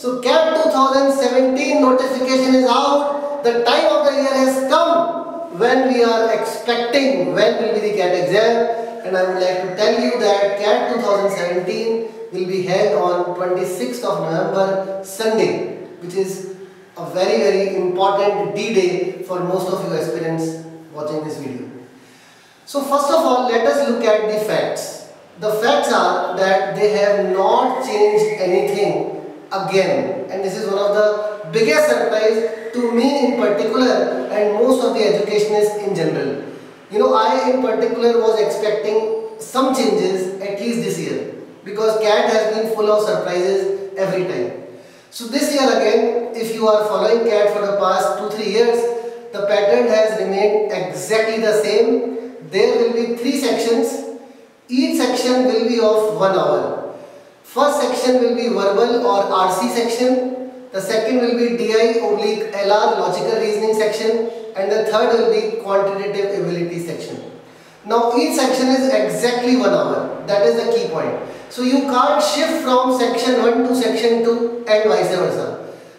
So CAT 2017 notification is out. The time of the year has come when we are expecting when will be the CAT exam, and I would like to tell you that CAT 2017 will be held on 26th of November, Sunday, which is a very important D-Day for most of you aspirants watching this video. So first of all, let us look at the facts. The facts are that they have not changed anything again, and this is one of the biggest surprise to me in particular and most of the educationists in general. You know, I in particular was expecting some changes at least this year, because CAT has been full of surprises every time. So this year again, if you are following CAT for the past 2-3 years, the pattern has remained exactly the same. There will be 3 sections. Each section will be of 1 hour. First section will be verbal or RC section. The second will be DI/LR logical reasoning section, and the third will be quantitative ability section. Now each section is exactly 1 hour. That is the key point. So you can't shift from section 1 to section 2 and vice versa.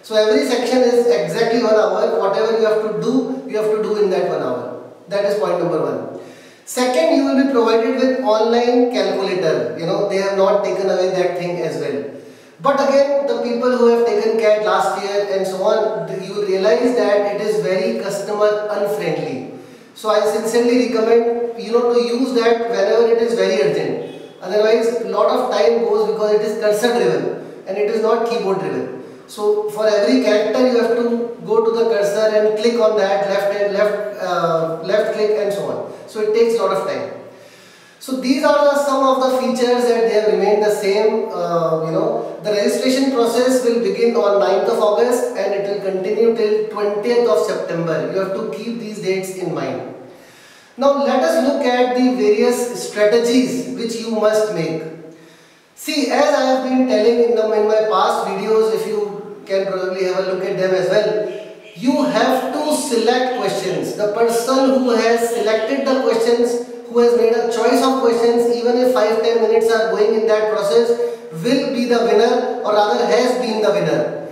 So every section is exactly 1 hour. Whatever you have to do in that 1 hour. That is point number 1. Second, you will be provided with online calculator. You know, they have not taken away that thing as well. But again, the people who have taken CAT last year and so on, you will realize that it is very customer unfriendly. So I sincerely recommend, you know, to use that whenever it is very urgent. Otherwise, a lot of time goes because it is cursor driven and it is not keyboard driven. So for every character you have to go to the cursor and click on that left click and so on. So it takes a lot of time. So these are some of the features that they have remained the same. You know, the registration process will begin on 9th of August and it will continue till 20th of September. You have to keep these dates in mind. Now let us look at the various strategies which you must make. See, as I have been telling in my past videos, if you can probably have a look at them as well, you have to select questions. The person who has selected the questions, who has made a choice of questions, even if 5-10 minutes are going in that process, will be the winner, or rather has been the winner.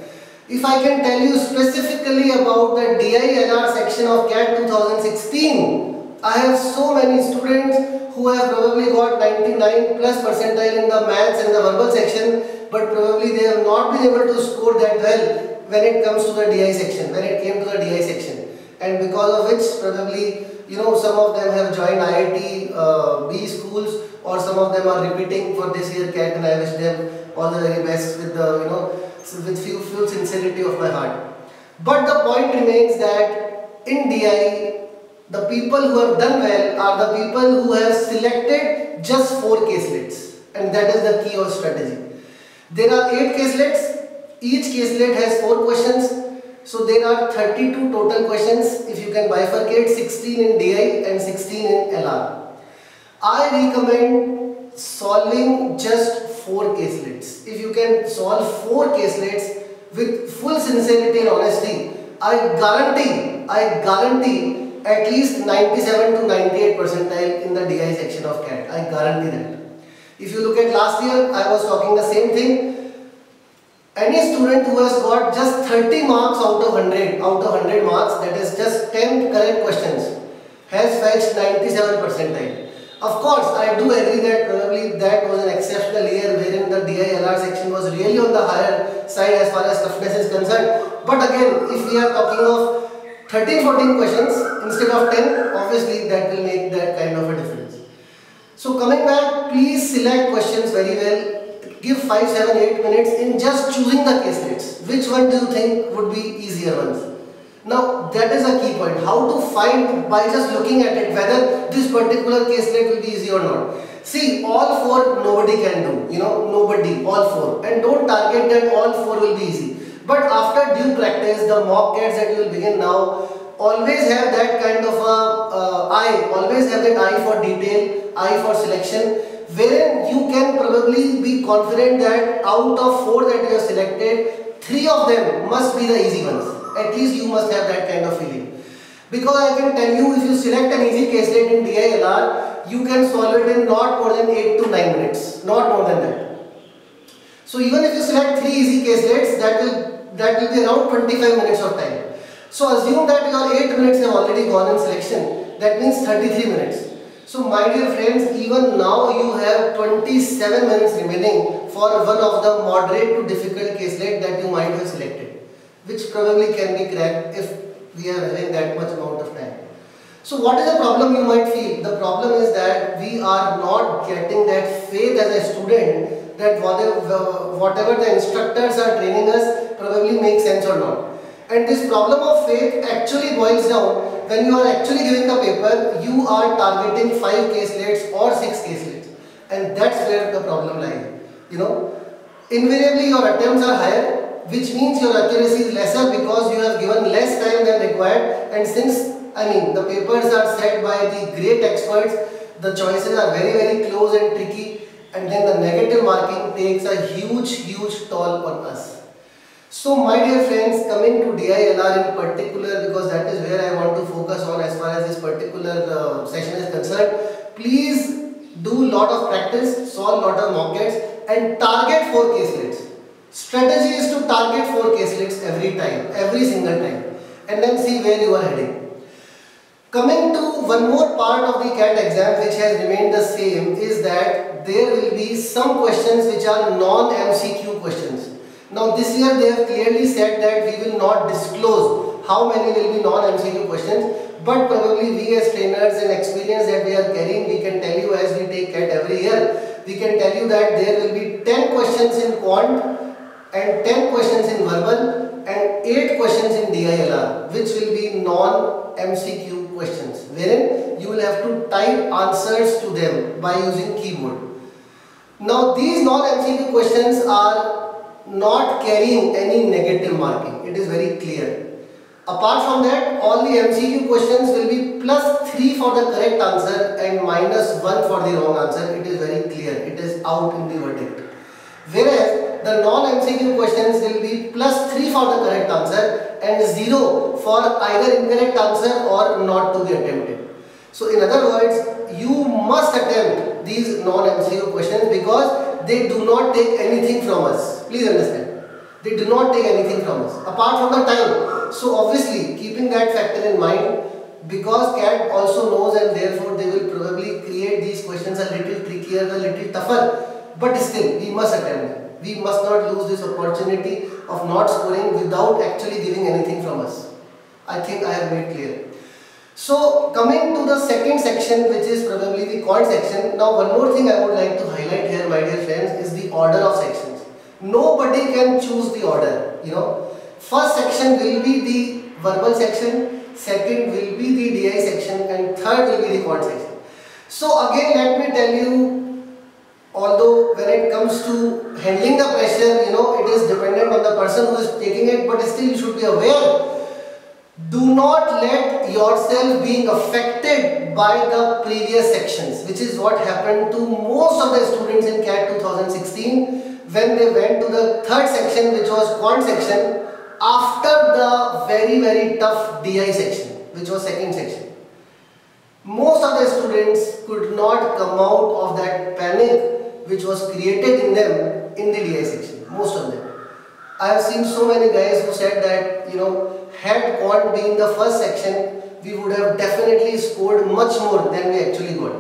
If I can tell you specifically about the DI/LR section of CAT 2016, I have so many students who have probably got 99+ percentile in the maths and the verbal section, but probably they have not been able to score that well when it comes to the DI section, when it came to the DI section. And because of which probably, you know, some of them have joined IIT B schools, or some of them are repeating for this year CAT, and I wish them all the very best with the, you know, with full sincerity of my heart. But the point remains that in DI, the people who have done well are the people who have selected just 4 caselets, and that is the key of strategy. There are 8 caselets. Each caselet has 4 questions. So there are 32 total questions. If you can bifurcate, 16 in DI and 16 in LR. I recommend solving just 4 caselets. If you can solve 4 caselets with full sincerity and honesty, I guarantee at least 97 to 98 percentile in the DI section of CAT. I guarantee that. If you look at last year, I was talking the same thing. Any student who has got just 30 marks out of 100 marks, that is just 10 correct questions, has fetched 97 percentile. Of course, I do agree that probably that was an exceptional year wherein the DI/LR section was really on the higher side as far as toughness is concerned. But again, if we are talking of 13-14 questions instead of 10, obviously that will make that kind of a difference. So coming back, please select questions very well. Give 5, 7, 8 minutes in just choosing the caselets. Which one do you think would be easier ones? Now that is a key point. How to find by just looking at it whether this particular caselet will be easy or not. See, all 4 nobody can do. You know, nobody, all 4. And don't target that all 4 will be easy. But after due practice, the mock CATs that you will begin now, always have that kind of a eye, always have that eye for detail, eye for selection, wherein you can probably be confident that out of 4 that you have selected, 3 of them must be the easy ones. At least you must have that kind of feeling. Because I can tell you, if you select an easy caselet in DI/LR, you can solve it in not more than 8 to 9 minutes, not more than that. So even if you select 3 easy caselets, that will be around 25 minutes of time. So assume that your 8 minutes have already gone in selection. That means 33 minutes. So my dear friends, even now you have 27 minutes remaining for one of the moderate to difficult caselet that you might have selected, which probably can be cracked if we are having that much amount of time. So what is the problem you might feel? The problem is that we are not getting that faith as a student that whatever the instructors are training us probably makes sense or not. And this problem of faith actually boils down when you are actually giving the paper, you are targeting 5 caselets or 6 caselets, and that's where the problem lies. Invariably your attempts are higher, which means your accuracy is lesser because you have given less time than required, and since the papers are set by the great experts, the choices are very close and tricky, and then the negative marking takes a huge toll on us. So my dear friends, coming to DILR in particular, because that is where I want to focus on as far as this particular session is concerned, please do lot of practice, solve lot of mock tests and target 4 caselets. Strategy is to target 4 caselets every time, every single time, and then see where you are heading. Coming to one more part of the CAT exam which has remained the same is that there will be some questions which are non-MCQ questions. Now this year they have clearly said that we will not disclose how many will be non-MCQ questions, but probably we as trainers and experience that we are carrying, we can tell you as we take CAT every year, we can tell you that there will be 10 questions in Quant and 10 questions in verbal and 8 questions in DILR, which will be non-MCQ questions, wherein you will have to type answers to them by using keyboard. Now these non-MCQ questions are not carrying any negative marking. It is very clear. Apart from that, all the MCQ questions will be +3 for the correct answer and -1 for the wrong answer. It is very clear. It is out in the verdict. Whereas the non-MCQ questions will be +3 for the correct answer and 0 for either incorrect answer or not to be attempted. So in other words, you must attempt these non-MCQ questions because they do not take anything from us. Please understand. They do not take anything from us apart from the time. So obviously keeping that factor in mind, because CAT also knows and therefore they will probably create these questions a little trickier, a little tougher. But still we must attempt them. We must not lose this opportunity of not scoring without actually giving anything from us. I think I have made clear. So coming to the second section, which is probably the Quant section. Now one more thing I would like to highlight here, my dear friends, is the order of sections. Nobody can choose the order. First section will be the verbal section, second will be the DI section, and third will be the Quant section. So again, let me tell you, although when it comes to handling the pressure, it is dependent on the person who is taking it, but still you should be aware. Do not let yourself being affected by the previous sections, which is what happened to most of the students in CAT 2016 when they went to the third section, which was Quant section, after the very tough DI section, which was second section. Most of the students could not come out of that panic which was created in them in the DI section, most of them. I have seen so many guys who said that, had Quant been the first section, we would have definitely scored much more than we actually got.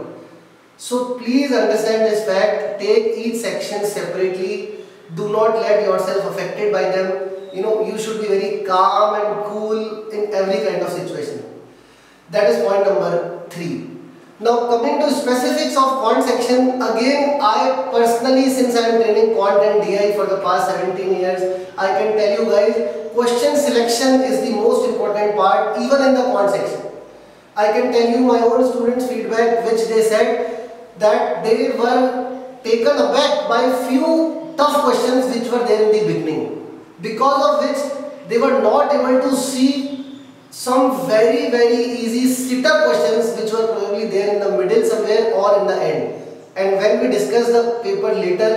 So please understand this fact, take each section separately, do not let yourself affected by them. You should be very calm and cool in every kind of situation. That is point number 3. Now coming to specifics of Quant section, again I personally, since I am training Quant and DI for the past 17 years, I can tell you guys, question selection is the most important part even in the Quant section. I can tell you my own students' feedback, which they said that they were taken aback by few tough questions which were there in the beginning, because of which they were not able to see some very easy sit-up questions which were probably there in the middle somewhere or in the end. And when we discussed the paper later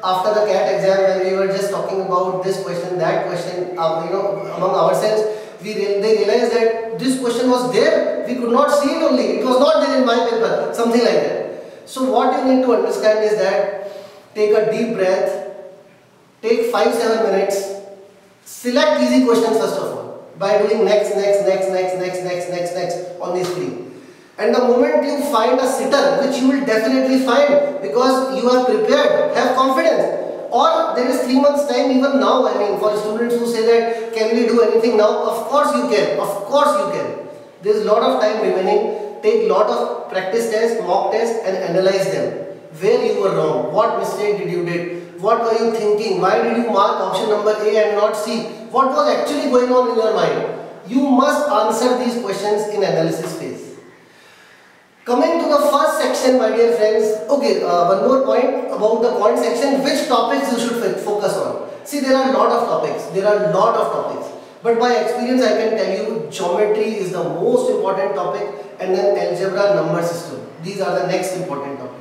after the CAT exam, when we were just talking about this question, that question, among ourselves, they realized that this question was there, we could not see it only, it was not there in my paper, something like that. So what you need to understand is that take a deep breath, Take 5-7 minutes. Select easy questions first of all by doing next on the screen. And the moment you find a sitter, which you will definitely find because you are prepared, have confidence. Or there is 3 months time even now. I mean, for students who say that can we do anything now? Of course you can. Of course you can. There is a lot of time remaining. Take lot of practice tests, mock tests and analyze them. Where you were wrong, what mistake did you did, what were you thinking, why did you mark option number A and not C, what was actually going on in your mind. You must answer these questions in analysis phase. Coming to the first section, my dear friends, okay, one more point about the Quant section, which topics you should focus on. See, there are a lot of topics, but by experience I can tell you geometry is the most important topic, and then algebra, number system. These are the next important topics.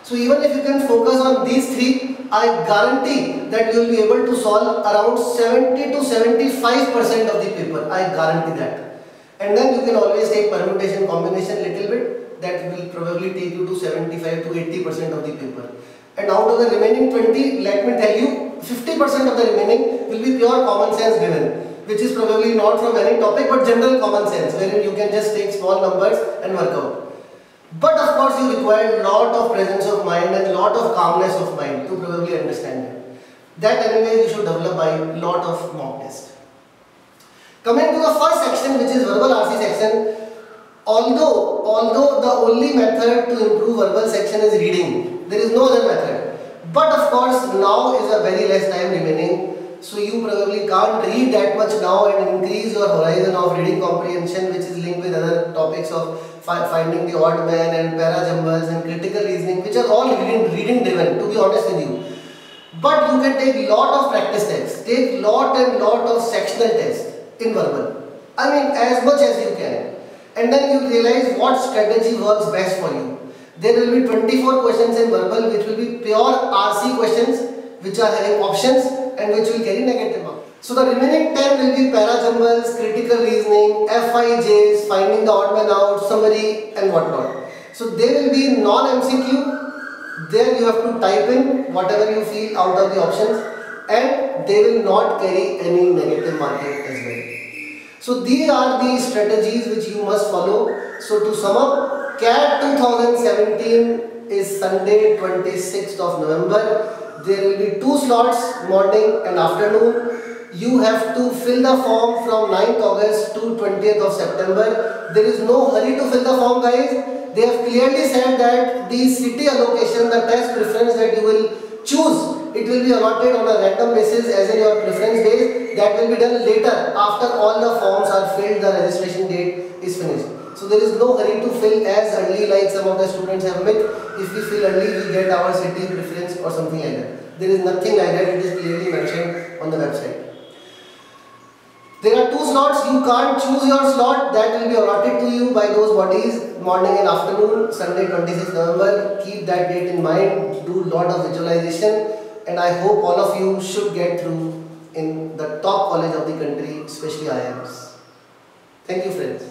So even if you can focus on these three, I guarantee that you will be able to solve around 70 to 75% of the paper. I guarantee that. And then you can always take permutation, combination little bit. That will probably take you to 75 to 80% of the paper. And out of the remaining 20, let me tell you, 50% of the remaining will be pure common sense driven, which is probably not from any topic but general common sense, wherein you can just take small numbers and work out. But of course you require lot of presence of mind and lot of calmness of mind to probably understand it. That anyway you should develop by lot of mock test. Coming to the first section, which is verbal RC section, although the only method to improve verbal section is reading, there is no other method. But of course now is a very less time remaining. So you probably can't read that much now and increase your horizon of reading comprehension, which is linked with other topics of finding the odd man and para-jumbles and critical reasoning, which are all reading driven, to be honest with you. But you can take lot of practice tests, take lot of sectional tests in verbal. I mean as much as you can. And then you realize what strategy works best for you. There will be 24 questions in verbal, which will be pure RC questions, which are having options and which will carry negative marks. So the remaining 10 will be para-jumbles, critical reasoning, FIJs, finding the odd man out, summary and whatnot. So they will be non-MCQ. There you have to type in whatever you feel out of the options, and they will not carry any negative marking as well. So these are the strategies which you must follow. So to sum up, CAT 2017 is Sunday 26th of November. There will be 2 slots, morning and afternoon. You have to fill the form from 9th August to 20th of September. There is no hurry to fill the form, guys. They have clearly said that the city allocation, the test preference that you will choose, it will be allotted on a random basis as in your preference base. That will be done later after all the forms are filled, the registration date is finished. So there is no hurry to fill as early like some of the students have met. If we fill early, we get our city preference or something like that. There is nothing like that. It is clearly mentioned on the website. There are 2 slots. You can't choose your slot. That will be allotted to you by those bodies, morning and afternoon, Sunday 26th November. Keep that date in mind. Do a lot of visualization. And I hope all of you should get through in the top college of the country, especially IIMs. Thank you, friends.